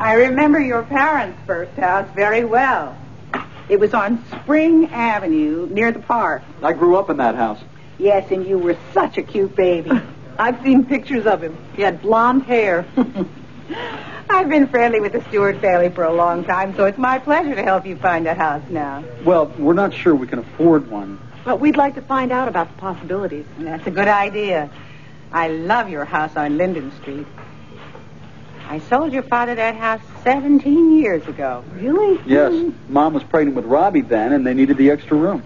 I remember your parents' first house very well. It was on Spring Avenue near the park. I grew up in that house. Yes, and you were such a cute baby. I've seen pictures of him. He had blonde hair. I've been friendly with the Stewart family for a long time, so it's my pleasure to help you find a house now. Well, we're not sure we can afford one. But we'd like to find out about the possibilities. That's a good idea. I love your house on Linden Street. I sold your father that house 17 years ago. Really? Yes. Mom was pregnant with Robbie then, and they needed the extra room.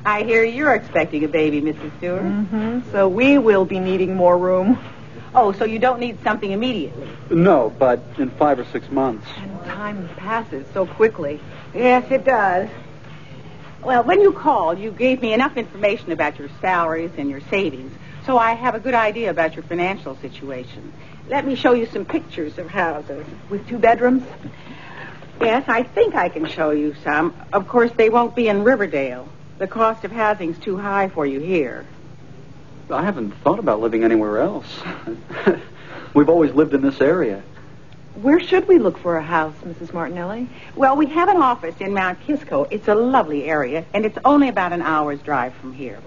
I hear you're expecting a baby, Mrs. Stewart. Mm-hmm. So we will be needing more room. Oh, so you don't need something immediately? No, but in 5 or 6 months. And time passes so quickly. Yes, it does. Well, when you called, you gave me enough information about your salaries and your savings, so I have a good idea about your financial situation. Let me show you some pictures of houses. With 2 bedrooms? Yes, I think I can show you some. Of course, they won't be in Riverdale. The cost of housing's too high for you here. I haven't thought about living anywhere else. We've always lived in this area. Where should we look for a house, Mrs. Martinelli? Well, we have an office in Mount Kisco. It's a lovely area, and it's only about an hour's drive from here.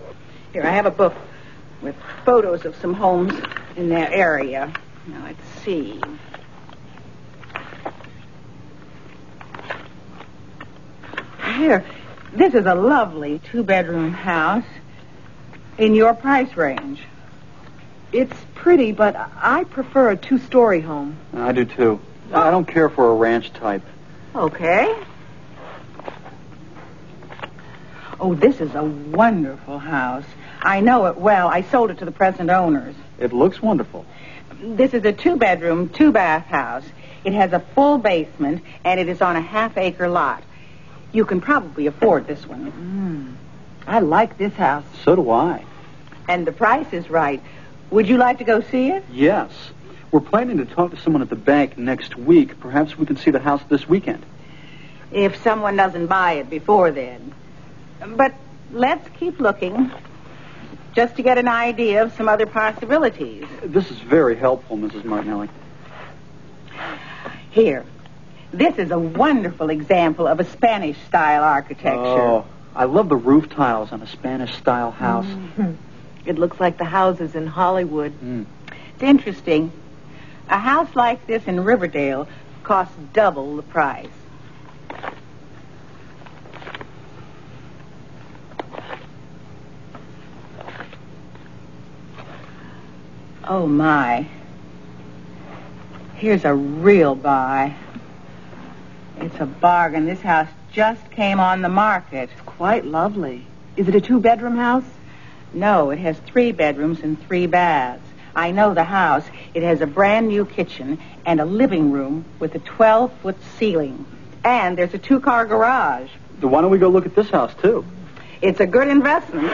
Here, I have a book with photos of some homes in that area. Now, let's see. Here, this is a lovely 2-bedroom house in your price range. It's pretty, but I prefer a 2-story home. I do, too. I don't care for a ranch type. Okay. Oh, this is a wonderful house. I know it well. I sold it to the present owners. It looks wonderful. This is a 2-bedroom, 2-bath house. It has a full basement, and it is on a half-acre lot. You can probably afford this one. I like this house. So do I. And the price is right. Would you like to go see it? Yes. We're planning to talk to someone at the bank next week. Perhaps we can see the house this weekend. If someone doesn't buy it before then. But let's keep looking, just to get an idea of some other possibilities. This is very helpful, Mrs. Martinelli. Here. This is a wonderful example of a Spanish-style architecture. Oh, I love the roof tiles on a Spanish-style house. Mm-hmm. It looks like the houses in Hollywood. It's interesting. A house like this in Riverdale costs double the price. Oh, my. Here's a real buy. It's a bargain. This house just came on the market. It's quite lovely. Is it a 2-bedroom house? No, it has 3 bedrooms and 3 baths. I know the house. It has a brand new kitchen and a living room with a 12-foot ceiling. And there's a 2-car garage. Why don't we go look at this house, too? It's a good investment.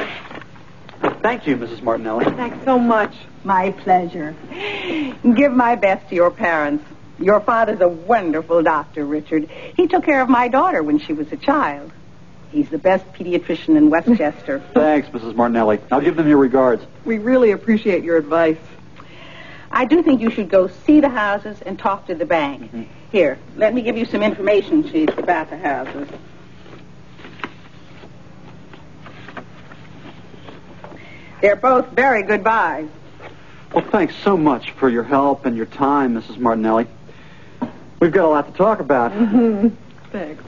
Well, thank you, Mrs. Martinelli. Thanks so much. My pleasure. Give my best to your parents. Your father's a wonderful doctor, Richard. He took care of my daughter when she was a child. He's the best pediatrician in Westchester. Thanks, Mrs. Martinelli. I'll give them your regards. We really appreciate your advice. I do think you should go see the houses and talk to the bank. Mm-hmm. Here, let me give you some information sheets about the houses. They're both very good buys. Well, thanks so much for your help and your time, Mrs. Martinelli. We've got a lot to talk about. Mm-hmm. Thanks.